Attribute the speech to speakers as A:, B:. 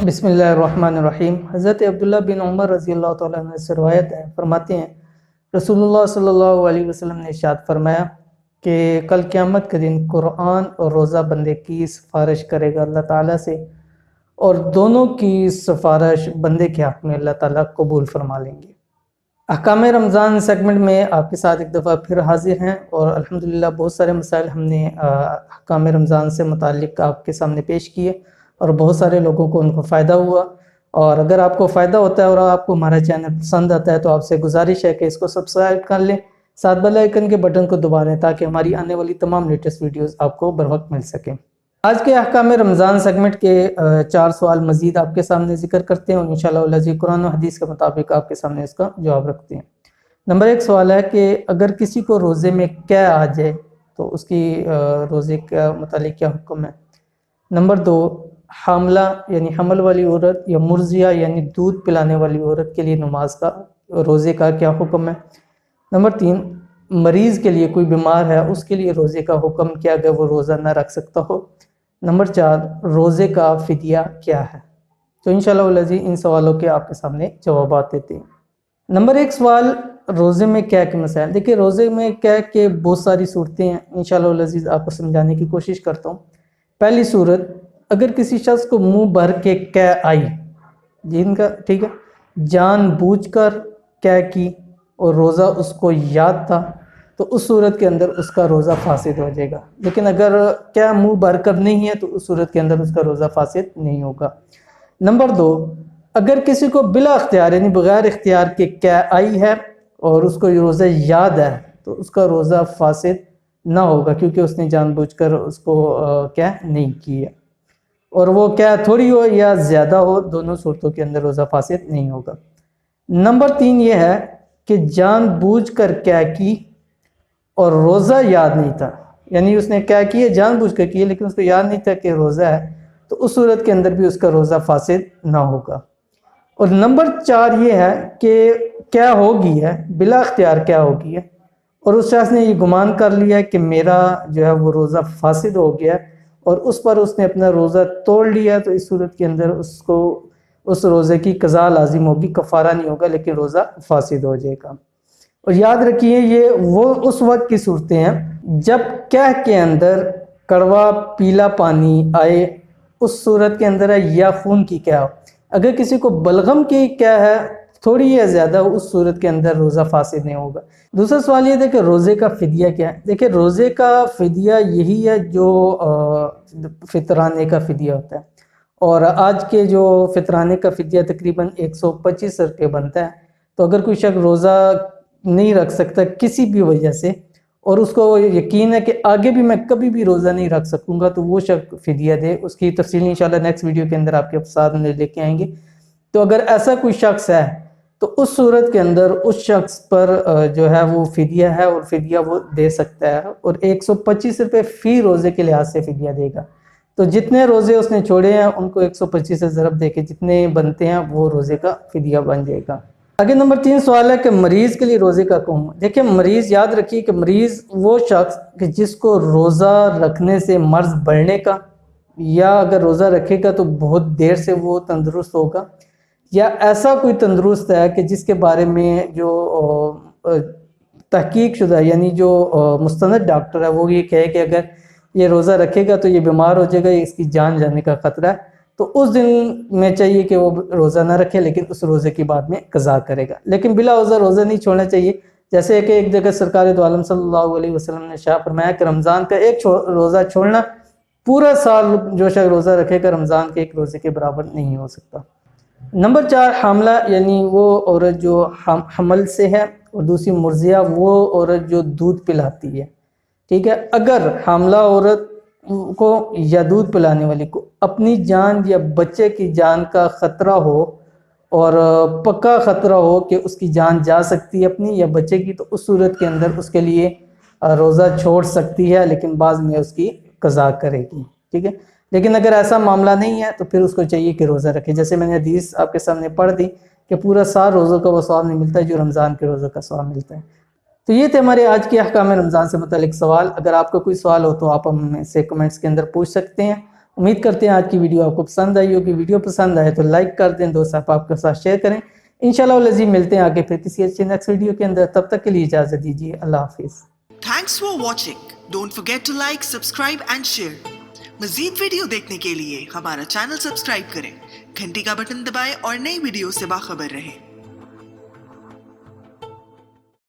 A: بسم اللہ الرحمن الرحیم۔ حضرت عبداللہ بن عمر رضی اللہ تعالیٰ عنہ سے روایت ہے، فرماتے ہیں رسول اللہ صلی اللہ علیہ وسلم نے ارشاد فرمایا کہ کل قیامت کے دن قرآن اور روزہ بندے کی سفارش کرے گا اللہ تعالیٰ سے، اور دونوں کی سفارش بندے کے حق میں اللہ تعالیٰ قبول فرما لیں گے۔ احکام رمضان سیگمنٹ میں آپ کے ساتھ ایک دفعہ پھر حاضر ہیں، اور الحمدللہ بہت سارے مسائل ہم نے احکام رمضان سے متعلق آپ کے سامنے پیش کیے، اور بہت سارے لوگوں کو ان کو فائدہ ہوا۔ اور اگر آپ کو فائدہ ہوتا ہے اور آپ کو ہمارا چینل پسند آتا ہے تو آپ سے گزارش ہے کہ اس کو سبسکرائب کر لیں، ساتھ بیل آئیکن کے بٹن کو دبا لیں تاکہ ہماری آنے والی تمام لیٹسٹ ویڈیوز آپ کو بر وقت مل سکیں۔ آج کے احکام رمضان سیگمنٹ کے 4 سوال مزید آپ کے سامنے ذکر کرتے ہیں، اور انشاءاللہ العزیز قرآن و حدیث کے مطابق آپ کے سامنے اس کا جواب رکھتے ہیں۔ نمبر 1 سوال ہے کہ اگر کسی کو روزے میں قے آ جائے تو اس کی روزے کے متعلق کیا حکم ہے؟ نمبر 2 حاملہ یعنی حمل والی عورت یا مرضیہ یعنی دودھ پلانے والی عورت کے لیے نماز کا روزے کا کیا حکم ہے؟ نمبر 3 مریض کے لیے، کوئی بیمار ہے اس کے لیے روزے کا حکم کیا اگر وہ روزہ نہ رکھ سکتا ہو؟ نمبر 4 روزے کا فدیہ کیا ہے؟ تو انشاءاللہ العزیز ان سوالوں کے آپ کے سامنے جوابات دیتے ہیں۔ نمبر 1 سوال روزے میں قے کے مسائل۔ دیکھیں روزے میں قے کے بہت ساری صورتیں ہیں، انشاءاللہ العزیز آپ کو سمجھانے کی کوشش کرتا ہوں۔ پہلی صورت، اگر کسی شخص کو منہ بھر کے قے آئی، جن کا ٹھیک ہے، جان بوجھ کر قے کی اور روزہ اس کو یاد تھا، تو اس صورت کے اندر اس کا روزہ فاسد ہو جائے گا۔ لیکن اگر قے منہ بھر کر نہیں ہے تو اس صورت کے اندر اس کا روزہ فاسد نہیں ہوگا۔ نمبر 2 اگر کسی کو بلا اختیار یعنی بغیر اختیار کے قے آئی ہے اور اس کو یہ روزہ یاد ہے تو اس کا روزہ فاسد نہ ہوگا، کیونکہ اس نے جان بوجھ کر اس کو قے نہیں کی ہے، اور وہ قے تھوڑی ہو یا زیادہ ہو، دونوں صورتوں کے اندر روزہ فاسد نہیں ہوگا۔ نمبر 3 یہ ہے کہ جان بوجھ کر قے کی اور روزہ یاد نہیں تھا، یعنی اس نے قے کی ہے جان بوجھ کر کی ہے لیکن اس کو یاد نہیں تھا کہ روزہ ہے، تو اس صورت کے اندر بھی اس کا روزہ فاسد نہ ہوگا۔ اور نمبر 4 یہ ہے کہ قے ہوگی ہے، بلا اختیار قے ہوگی ہے، اور اس شخص نے یہ گمان کر لیا ہے کہ میرا جو ہے وہ روزہ فاسد ہو گیا ہے، اور اس پر اس نے اپنا روزہ توڑ لیا، تو اس صورت کے اندر اس کو اس روزے کی قضا لازم ہوگی، کفارہ نہیں ہوگا، لیکن روزہ فاسد ہو جائے گا۔ اور یاد رکھیے یہ وہ اس وقت کی صورتیں ہیں جب قے کے اندر کڑوا پیلا پانی آئے، اس صورت کے اندر ہے، یا خون کی قے ہو۔ اگر کسی کو بلغم کی قے ہے تھوڑی یا زیادہ، اس صورت کے اندر روزہ فاسد نہیں ہوگا۔ دوسرا سوال یہ تھا کہ روزے کا فدیہ کیا ہے؟ دیکھیں روزے کا فدیہ یہی ہے جو فطرانے کا فدیہ ہوتا ہے، اور آج کے جو فطرانے کا فدیہ تقریباً 125 روپے بنتا ہے۔ تو اگر کوئی شخص روزہ نہیں رکھ سکتا کسی بھی وجہ سے، اور اس کو یقین ہے کہ آگے بھی میں کبھی بھی روزہ نہیں رکھ سکوں گا، تو وہ شخص فدیہ دے۔ اس کی تفصیل انشاءاللہ نیکسٹ ویڈیو کے اندر آپ کے ساتھ لے کے آئیں گے۔ تو اگر ایسا کوئی شخص ہے تو اس صورت کے اندر اس شخص پر جو ہے وہ فدیہ ہے، اور فدیہ وہ دے سکتا ہے، اور 125 روپے فی روزے کے لحاظ سے فدیہ دے گا۔ تو جتنے روزے اس نے چھوڑے ہیں ان کو 125 سے ضرب دے کے جتنے بنتے ہیں وہ روزے کا فدیہ بن جائے گا۔ آگے نمبر 3 سوال ہے کہ مریض کے لیے روزے کا حکم۔ دیکھیں مریض، یاد رکھیے کہ مریض وہ شخص کہ جس کو روزہ رکھنے سے مرض بڑھنے کا، یا اگر روزہ رکھے گا تو بہت دیر سے وہ تندرست ہوگا، یا ایسا کوئی تندرست ہے کہ جس کے بارے میں جو تحقیق شدہ یعنی جو مستند ڈاکٹر ہے وہ یہ کہے کہ اگر یہ روزہ رکھے گا تو یہ بیمار ہو جائے گا، اس کی جان جانے کا خطرہ ہے، تو اس دن میں چاہیے کہ وہ روزہ نہ رکھے، لیکن اس روزے کی بعد میں قضا کرے گا۔ لیکن بلا عذر روزہ نہیں چھوڑنا چاہیے، جیسے کہ ایک جگہ سرکار دو عالم صلی اللہ علیہ وسلم نے ارشاد فرمایا کہ رمضان کا ایک روزہ چھوڑنا پورا سال جو شخص روزہ رکھے گا رمضان کے ایک روزے کے برابر نہیں ہو سکتا۔ نمبر 4 حاملہ یعنی وہ عورت جو حمل سے ہے، اور دوسری مرضیہ وہ عورت جو دودھ پلاتی ہے، ٹھیک ہے۔ اگر حاملہ عورت کو یا دودھ پلانے والی کو اپنی جان یا بچے کی جان کا خطرہ ہو، اور پکا خطرہ ہو کہ اس کی جان جا سکتی ہے اپنی یا بچے کی، تو اس صورت کے اندر اس کے لیے روزہ چھوڑ سکتی ہے، لیکن بعد میں اس کی قضا کرے گی، ٹھیک ہے۔ لیکن اگر ایسا معاملہ نہیں ہے تو پھر اس کو چاہیے کہ روزہ رکھے، جیسے میں نے حدیث آپ کے سامنے پڑھ دی کہ پورا سال روزوں کا وہ ثواب نہیں ملتا جو رمضان کے روزوں کا ثواب ملتا ہے۔ تو یہ تھے ہمارے آج کے احکام رمضان سے متعلق سوال۔ اگر آپ کا کوئی سوال ہو تو آپ ہم سے کمنٹس کے اندر پوچھ سکتے ہیں، امید کرتے ہیں آج کی ویڈیو آپ کو پسند آئی ہوگی. ویڈیو پسند آئے تو لائک کر دیں, دوست آپ کے ساتھ شیئر کریں. انشاءاللہ العزیز ملتے ہیں آگے پھر کسی اچھے نیکسٹ ویڈیو کے اندر. تب تک کے لیے اجازت دیجیے. اللہ حافظ.
B: Thanks for watching. Don't forget to like, subscribe and share. مزید ویڈیو دیکھنے کے لیے ہمارا چینل سبسکرائب کریں, گھنٹی کا بٹن دبائیں اور نئی ویڈیو سے باخبر رہیں.